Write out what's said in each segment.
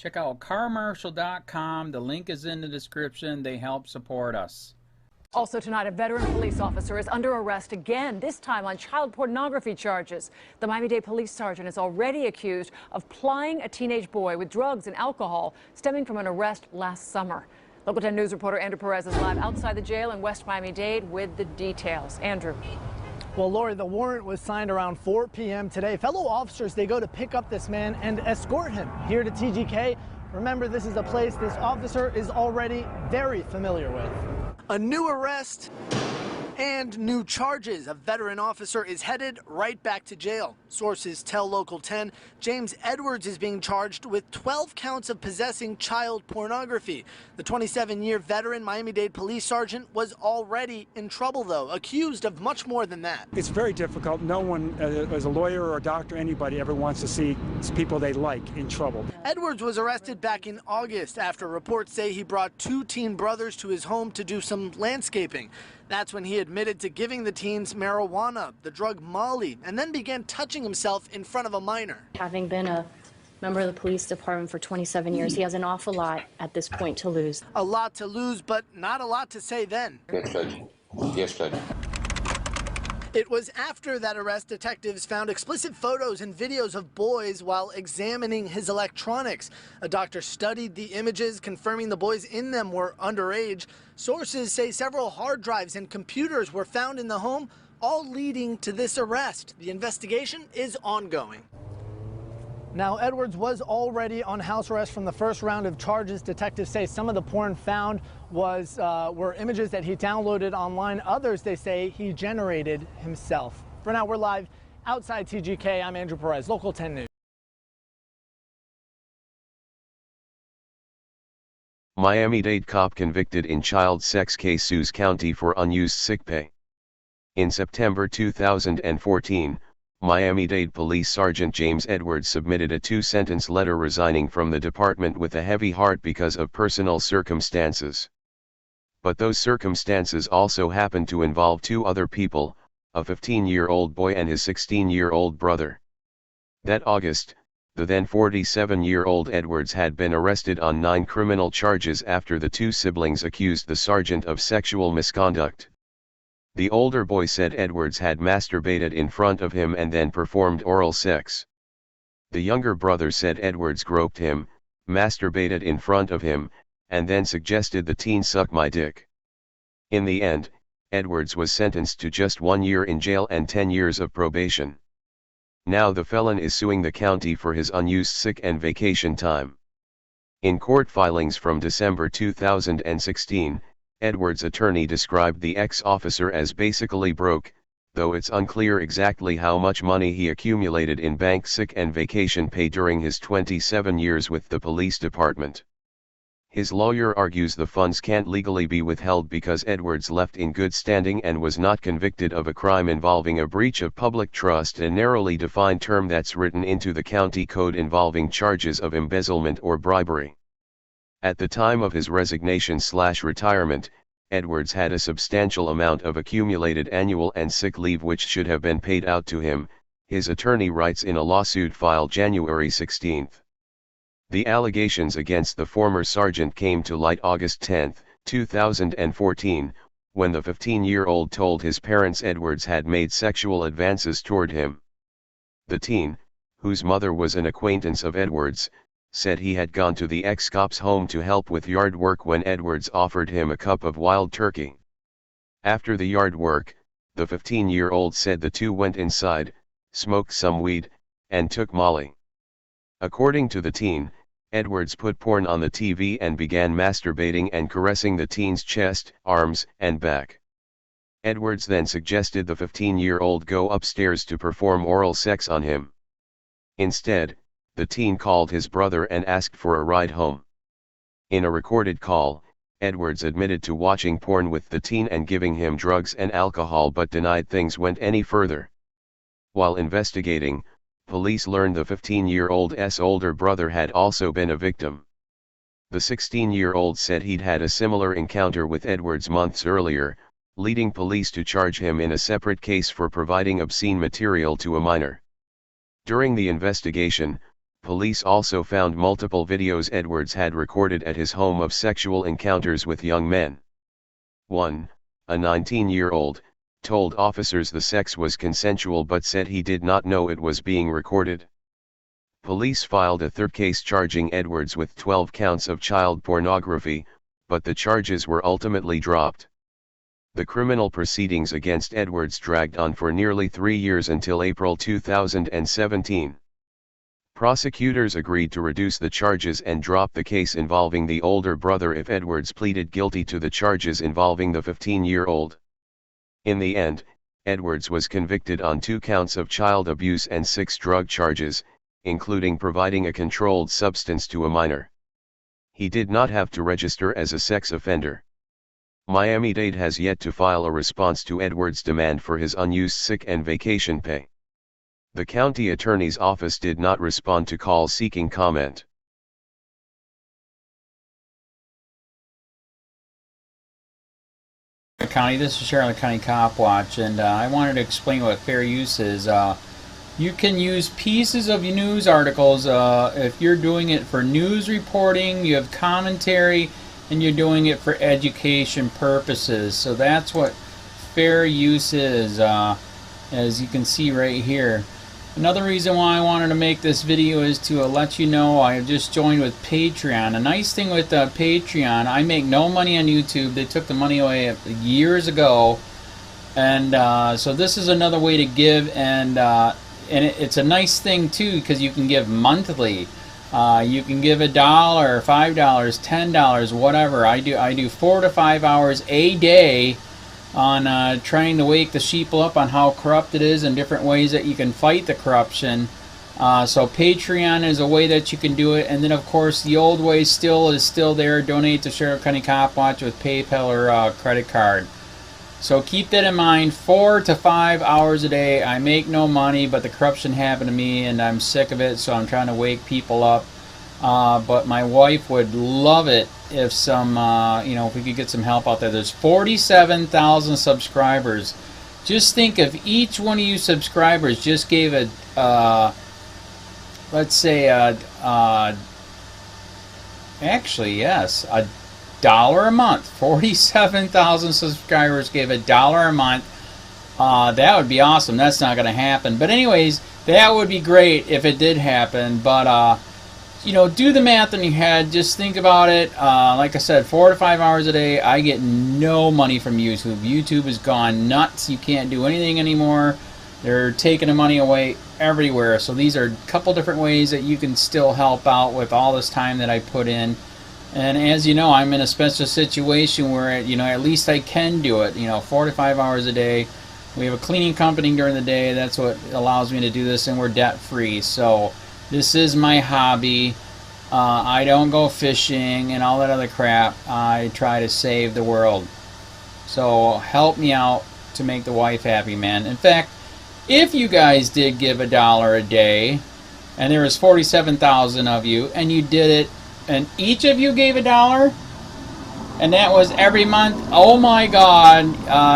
Check out carmarshal.com. The link is in the description. They help support us. Also tonight, a veteran police officer is under arrest again, this time on child pornography charges. The Miami-Dade police sergeant is already accused of plying a teenage boy with drugs and alcohol stemming from an arrest last summer. Local 10 News reporter Andrew Perez is live outside the jail in West Miami-Dade with the details. Andrew. Well, Lori, the warrant was signed around 4 p.m. today. Fellow officers, they go to pick up this man and escort him here to TGK. Remember, this is a place this officer is already very familiar with. A new arrest and new charges. A veteran officer is headed right back to jail. Sources tell Local 10 James Edwards is being charged with 12 counts of possessing child pornography. The 27-year veteran Miami-Dade police sergeant was already in trouble, though, accused of much more than that. It's very difficult. No one, as a lawyer or a doctor, anybody ever wants to see people they like in trouble. Edwards was arrested back in August after reports say he brought 2 teen brothers to his home to do some landscaping. That's when he admitted to giving the teens marijuana, the drug Molly, and then began touching himself in front of a minor. Having been a member of the police department for 27 years, he has an awful lot at this point to lose. A lot to lose, but not a lot to say then. Yes, Judge. Yes, Judge. It was after that arrest detectives found explicit photos and videos of boys while examining his electronics. A doctor studied the images, confirming the boys in them were underage. Sources say several hard drives and computers were found in the home, all leading to this arrest. The investigation is ongoing. Now, Edwards was already on house arrest from the first round of charges. Detectives say some of the porn found were images that he downloaded online. Others, they say, he generated himself. For now, we're live outside TGK. I'm Andrew Perez, Local 10 News. Miami-Dade cop convicted in child sex case sues county for unused sick pay. In September 2014, Miami-Dade Police Sergeant James Edwards submitted a 2-sentence letter resigning from the department with a heavy heart because of personal circumstances. But those circumstances also happened to involve 2 other people, a 15-year-old boy and his 16-year-old brother. That August, the then 47-year-old Edwards had been arrested on 9 criminal charges after the 2 siblings accused the sergeant of sexual misconduct. The older boy said Edwards had masturbated in front of him and then performed oral sex. The younger brother said Edwards groped him, masturbated in front of him, and then suggested the teen suck my dick. In the end, Edwards was sentenced to just 1 year in jail and 10 years of probation. Now the felon is suing the county for his unused sick and vacation time. In court filings from December 2016, Edwards' attorney described the ex-officer as basically broke, though it's unclear exactly how much money he accumulated in bank sick and vacation pay during his 27 years with the police department. His lawyer argues the funds can't legally be withheld because Edwards left in good standing and was not convicted of a crime involving a breach of public trust, a narrowly defined term that's written into the county code involving charges of embezzlement or bribery. At the time of his resignation/retirement, Edwards had a substantial amount of accumulated annual and sick leave which should have been paid out to him, his attorney writes in a lawsuit filed January 16. The allegations against the former sergeant came to light August 10, 2014, when the 15-year-old told his parents Edwards had made sexual advances toward him. The teen, whose mother was an acquaintance of Edwards, said he had gone to the ex-cop's home to help with yard work when Edwards offered him a cup of wild turkey. After the yard work, the 15-year-old said the two went inside, smoked some weed, and took Molly. According to the teen, Edwards put porn on the TV and began masturbating and caressing the teen's chest, arms, and back. Edwards then suggested the 15-year-old go upstairs to perform oral sex on him. Instead, the teen called his brother and asked for a ride home. In a recorded call, Edwards admitted to watching porn with the teen and giving him drugs and alcohol but denied things went any further. While investigating, police learned the 15-year-old's older brother had also been a victim. The 16-year-old said he'd had a similar encounter with Edwards months earlier, leading police to charge him in a separate case for providing obscene material to a minor. During the investigation, Police also found multiple videos Edwards had recorded at his home of sexual encounters with young men. 1. A 19-year-old, told officers the sex was consensual but said he did not know it was being recorded. Police filed a third case charging Edwards with 12 counts of child pornography, but the charges were ultimately dropped. The criminal proceedings against Edwards dragged on for nearly 3 years until April 2017. Prosecutors agreed to reduce the charges and drop the case involving the older brother if Edwards pleaded guilty to the charges involving the 15-year-old. In the end, Edwards was convicted on 2 counts of child abuse and 6 drug charges, including providing a controlled substance to a minor. He did not have to register as a sex offender. Miami-Dade has yet to file a response to Edwards' demand for his unused sick and vacation pay. The county attorney's office did not respond to calls seeking comment. County, this is Charlotte County Cop Watch, and I wanted to explain what fair use is. You can use pieces of news articles if you're doing it for news reporting, you have commentary, and you're doing it for education purposes. So that's what fair use is, as you can see right here. Another reason why I wanted to make this video is to let you know I have just joined with Patreon. A nice thing with Patreon, I make no money on YouTube. They took the money away years ago, and so this is another way to give, and it's a nice thing too because you can give monthly. You can give $1, $5, $10, whatever. I do 4 to 5 hours a day on trying to wake the sheeple up on how corrupt it is and different ways that you can fight the corruption. So Patreon is a way that you can do it, and then of course the old way is still there. Donate to Sheriff County Cop Watch with PayPal or credit card. So keep that in mind. 4 to 5 hours a day. I make no money, but the corruption happened to me and I'm sick of it, so I'm trying to wake people up. But my wife would love it if if we could get some help out there. There's 47,000 subscribers. Just think if each one of you subscribers just gave let's say actually yes, $1 a month. 47,000 subscribers gave $1 a month. That would be awesome. That's not going to happen. But anyways, that would be great if it did happen. But do the math in your head. Just think about it. Like I said, 4 to 5 hours a day. I get no money from YouTube. YouTube has gone nuts. You can't do anything anymore. They're taking the money away everywhere. So these are a couple different ways that you can still help out with all this time that I put in. And as you know, I'm in a special situation where at least I can do it. 4 to 5 hours a day. We have a cleaning company during the day. That's what allows me to do this, and we're debt free. So this is my hobby. I don't go fishing and all that other crap. I try to save the world. So help me out to make the wife happy, man. In fact, if you guys did give $1 a day, and there was 47,000 of you, and you did it, and each of you gave $1, and that was every month, oh my God,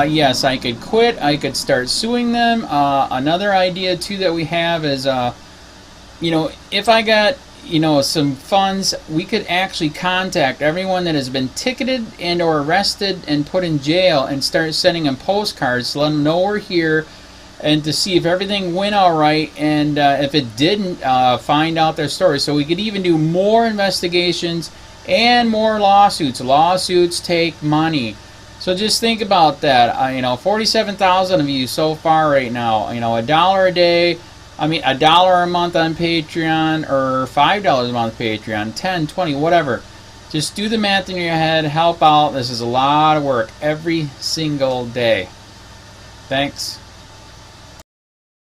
yes, I could quit. I could start suing them. Another idea too that we have is if I got some funds, we could actually contact everyone that has been ticketed and or arrested and put in jail and start sending them postcards to let them know we're here, and to see if everything went all right, and if it didn't, find out their story. So we could even do more investigations and more lawsuits. Lawsuits take money. So just think about that. 47,000 of you so far right now. $1 a day. $1 a month on Patreon, or $5 a month Patreon, 10, 20, whatever. Just do the math in your head, help out. This is a lot of work every single day. Thanks.